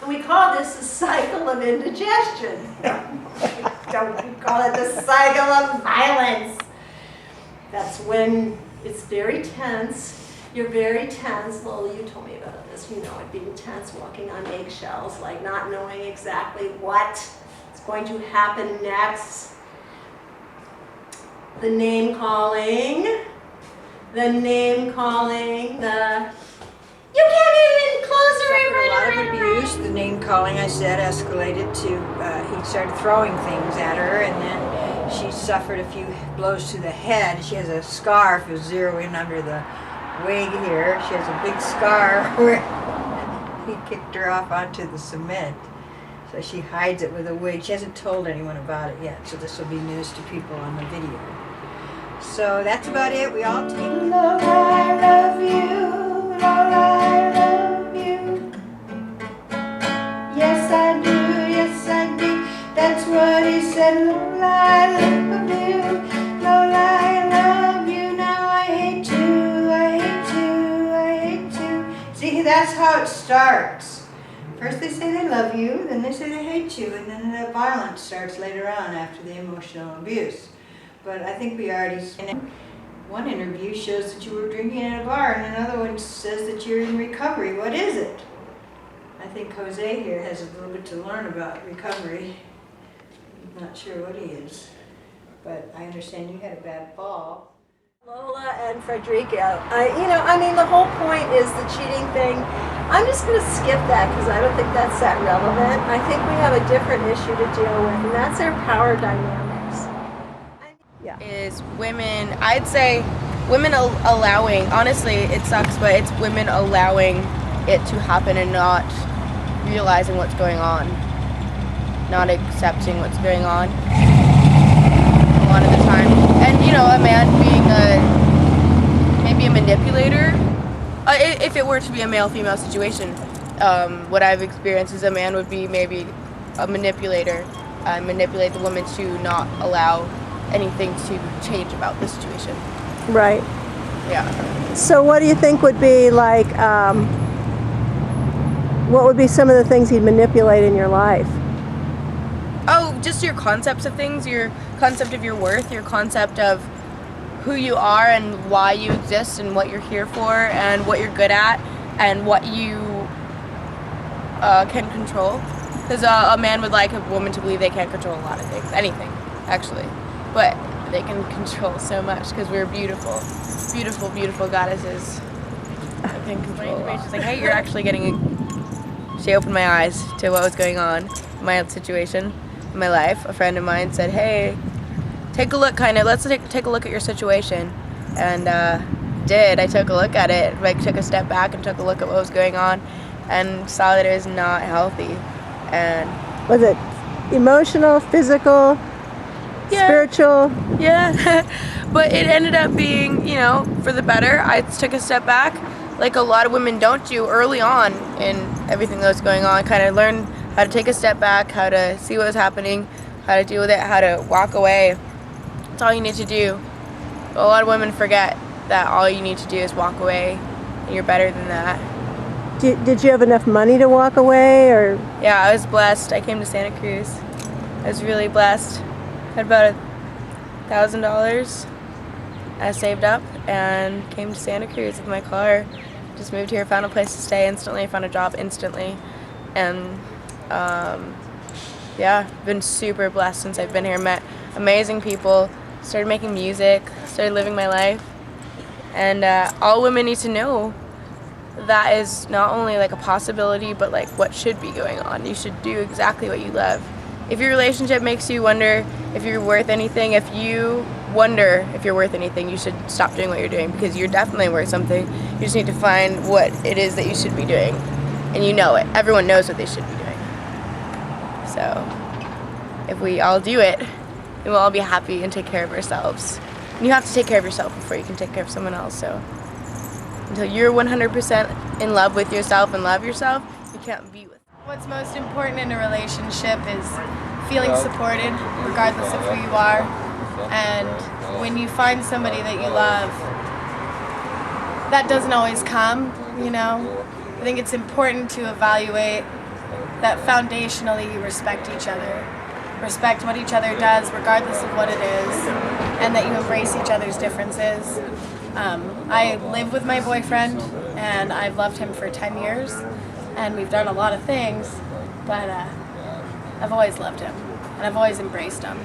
We call this a cycle of indigestion. Don't we call it the cycle of violence? That's when it's very tense. You're very tense. Lola, you told me about this. You know it being tense, walking on eggshells, like not knowing exactly what is going to happen next. The name calling, you can't even close the Suffered right a lot of abuse. The name calling, I said, escalated to, he started throwing things at her, and then she suffered a few blows to the head. She has a scar, if you zero in under the wig here, she has a big scar where he kicked her off onto the cement. So she hides it with a wig. She hasn't told anyone about it yet, so this will be news to people on the video. So that's about it. We all take Lord, I love you. Lord, I love you. Yes, I do. Yes, I do. That's what he said. Lord, I love you. Lord, I love you. Now I hate you. I hate you. I hate you. See, that's how it starts. First they say they love you, then they say they hate you, and then the violence starts later on after the emotional abuse. But I think we already, one interview shows that you were drinking at a bar, and another one says that you're in recovery. What is it? I think Jose here has a little bit to learn about recovery. I'm not sure what he is, but I understand you had a bad fall. Lola and Frederica, the whole point is the cheating thing. I'm just going to skip that because I don't think that's that relevant. I think we have a different issue to deal with, and that's their power dynamics. Is women, I'd say women allowing, honestly it sucks, but it's women allowing it to happen and not realizing what's going on, not accepting what's going on a lot of the time. And a man being maybe a manipulator, if it were to be a male-female situation, what I've experienced is a man would be maybe a manipulator, manipulate the woman to not allow anything to change about the situation. Right. Yeah. So what do you think would be like, what would be some of the things he'd manipulate in your life? Oh, just your concepts of things, your concept of your worth, your concept of who you are and why you exist and what you're here for and what you're good at and what you can control. Because a man would like a woman to believe they can't control a lot of things, anything, actually. But they can control so much because we're beautiful, beautiful, beautiful goddesses. I can control. She's like, hey, you're actually She opened my eyes to what was going on in my situation, in my life. A friend of mine said, hey, take a look, let's take a look at your situation. And I took a look at it. I took a step back and took a look at what was going on and saw that it was not healthy. And was it emotional, physical? Yeah. Spiritual? Yeah, but it ended up being, for the better. I took a step back, like a lot of women don't do early on in everything that was going on. Kind of learn how to take a step back, how to see what was happening, how to deal with it, how to walk away. That's all you need to do. But a lot of women forget that all you need to do is walk away, and you're better than that. Did you have enough money to walk away, or? Yeah, I was blessed. I came to Santa Cruz. I was really blessed. Had about $1,000 I saved up and came to Santa Cruz with my car. Just moved here, found a place to stay instantly, found a job instantly, and been super blessed since I've been here. Met amazing people, started making music, started living my life, and all women need to know that is not only like a possibility, but like what should be going on. You should do exactly what you love. If your relationship makes you wonder if you're worth anything, if you wonder if you're worth anything, you should stop doing what you're doing because you're definitely worth something. You just need to find what it is that you should be doing. And you know it. Everyone knows what they should be doing. So if we all do it, then we'll all be happy and take care of ourselves. And you have to take care of yourself before you can take care of someone else. So until you're 100% in love with yourself and love yourself, you can't be with. What's most important in a relationship is feeling supported regardless of who you are. And when you find somebody that you love, that doesn't always come, I think it's important to evaluate that foundationally you respect each other. Respect what each other does, regardless of what it is, and that you embrace each other's differences. I live with my boyfriend, and I've loved him for 10 years, and we've done a lot of things, but I've always loved him, and I've always embraced him.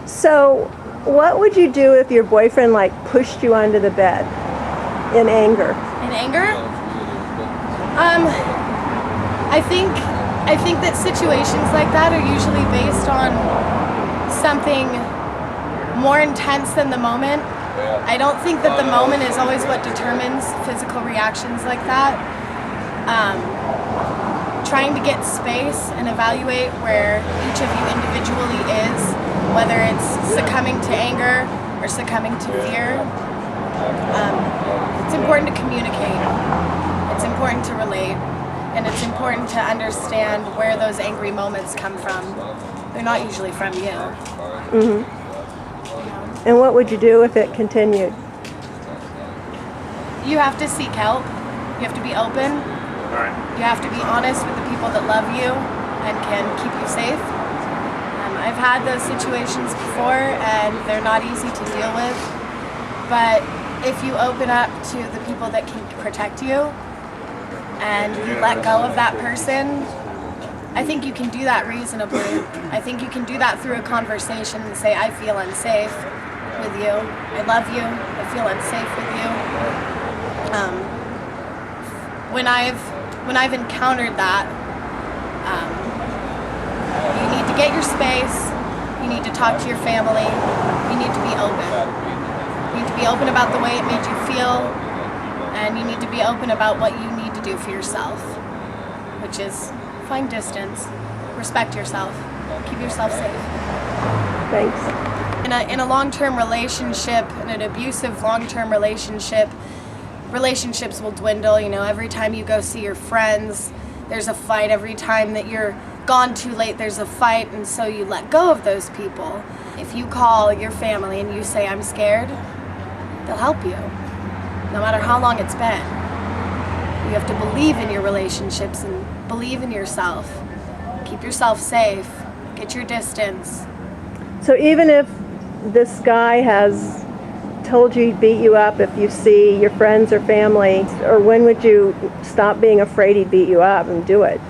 So, what would you do if your boyfriend like pushed you under the bed in anger? In anger? I think that situations like that are usually based on something more intense than the moment. I don't think that the moment is always what determines physical reactions like that. Trying to get space and evaluate where each of you individually is, whether it's succumbing to anger or succumbing to fear. It's important to communicate. It's important to relate. And it's important to understand where those angry moments come from. They're not usually from you. Mm-hmm. And what would you do if it continued? You have to seek help. You have to be open. You have to be honest with the people that love you and can keep you safe. I've had those situations before, and they're not easy to deal with. But if you open up to the people that can protect you, and you let go of that person, I think you can do that reasonably. I think you can do that through a conversation and say, I feel unsafe with you. I love you. I feel unsafe with you. When I've encountered that, you need to get your space. You need to talk to your family. You need to be open. You need to be open about the way it made you feel, and you need to be open about what you need to do for yourself, which is find distance, respect yourself, keep yourself safe. Thanks. In a long-term relationship, in an abusive long-term relationship, relationships will dwindle. You know, every time you go see your friends, there's a fight. Every time that you're gone too late, there's a fight, and so you let go of those people. If you call your family and you say, I'm scared, they'll help you, no matter how long it's been. You have to believe in your relationships and believe in yourself. Keep yourself safe. Get your distance. So even if this guy has told you he'd beat you up if you see your friends or family, or when would you stop being afraid he'd beat you up and do it?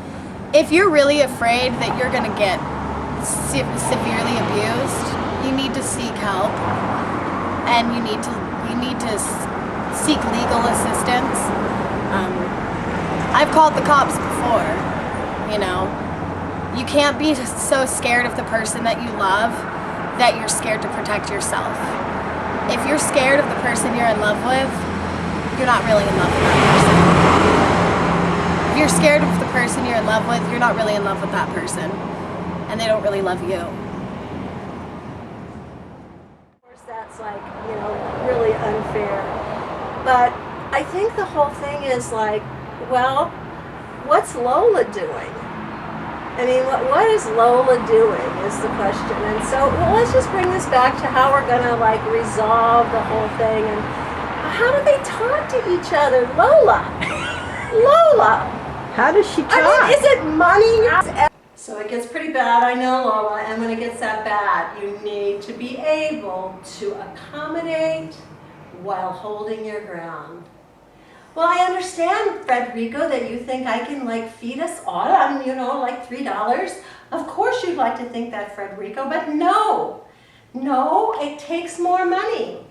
If you're really afraid that you're going to get severely abused, you need to seek help, and you need to seek legal assistance. I've called the cops before. You know, you can't be so scared of the person that you love that you're scared to protect yourself. If you're scared of the person you're in love with, you're not really in love with that person. If you're scared of the person you're in love with, you're not really in love with that person, and they don't really love you. Of course, that's like, you know, really unfair. But I think the whole thing is like, well, what's Lola doing? I mean, what is Lola doing is the question. And so, well, let's just bring this back to how we're going to like resolve the whole thing. And how do they talk to each other? Lola! Lola! How does she talk? I mean, is it money? So it gets pretty bad, I know, Lola, and when it gets that bad, you need to be able to accommodate while holding your ground. Well, I understand, Frederico, that you think I can like feed us all on, you know, like $3. Of course you'd like to think that, Frederico, but no. No, it takes more money.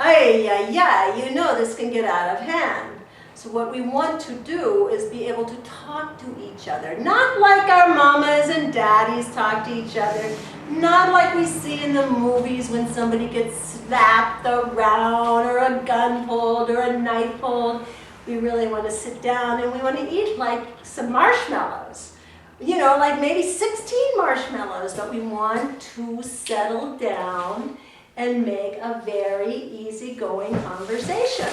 You know this can get out of hand. So what we want to do is be able to talk to each other. Not like our mamas and daddies talk to each other. Not like we see in the movies when somebody gets slapped around or a gun pulled or a knife pulled. We really want to sit down and we want to eat like some marshmallows. You know, like maybe 16 marshmallows, but we want to settle down and make a very easygoing conversation.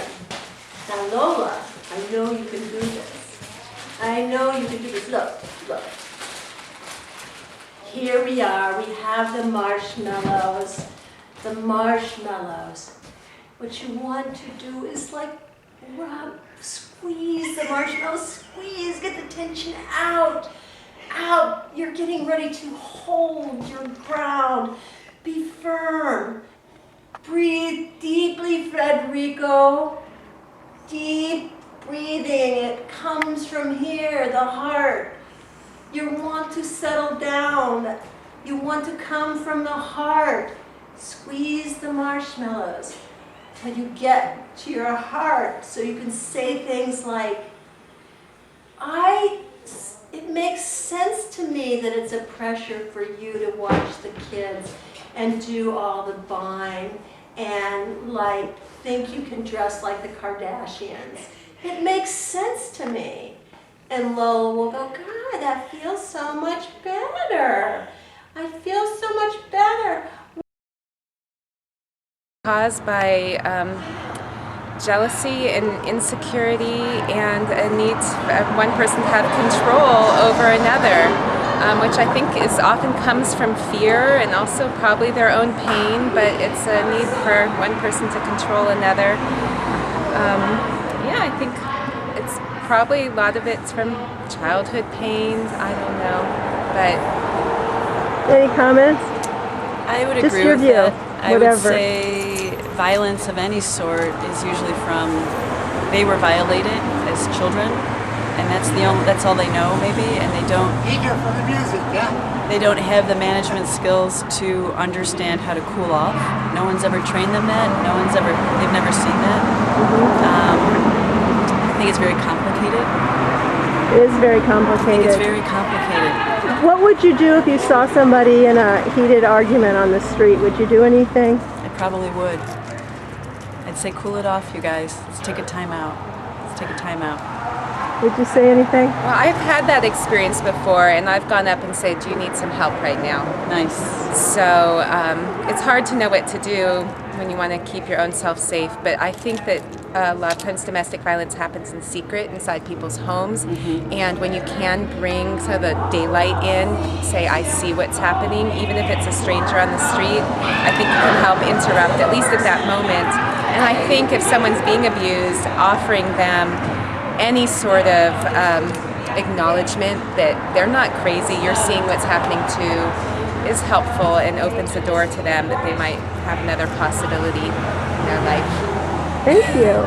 Now, Lola, I know you can do this. I know you can do this. Look, look. Here we are. We have the marshmallows. The marshmallows. What you want to do is like rub, Squeeze the marshmallow, squeeze, get the tension out, out. You're getting ready to hold your ground. Be firm. Breathe deeply, Federico. Deep breathing, it comes from here, the heart. You want to settle down. You want to come from the heart. Squeeze the marshmallows till you get to your heart so you can say things like, it makes sense to me that it's a pressure for you to watch the kids and do all the buying and like think you can dress like the Kardashians. It makes sense to me. And Lola will go, God, that feels so much better. I feel so much better. Caused by jealousy and insecurity and a need of one person to have control over another, which I think often comes from fear and also probably their own pain, but it's a need for one person to control another. Yeah, I think it's probably a lot of it's from childhood pain. I don't know, but Any comments? I would Just agree your with view, that. I would whatever. say violence of any sort is usually from they were violated as children, and that's all they know maybe, and they don't. Eager for the music, yeah. They don't have the management skills to understand how to cool off. No one's ever trained them that. They've never seen that. I think it's very complicated. It is very I think complicated. it's very complicated. What would you do if you saw somebody in a heated argument on the street? Would you do anything? I probably would. I'd say cool it off, you guys. Let's take a time out. Let's take a time out. Would you say anything? well, I've had that experience before, and I've gone up and said, "Do you need some help right now?" Nice. So it's hard to know what to do when you want to keep your own self safe, but I think that a lot of times domestic violence happens in secret inside people's homes, and when you can bring some of the daylight in, say, I see what's happening, even if it's a stranger on the street, I think you can help interrupt, at least at that moment. And I think if someone's being abused, offering them any sort of acknowledgement that they're not crazy, you're seeing what's happening too, is helpful and opens the door to them that they might have another possibility in their life. Thank you.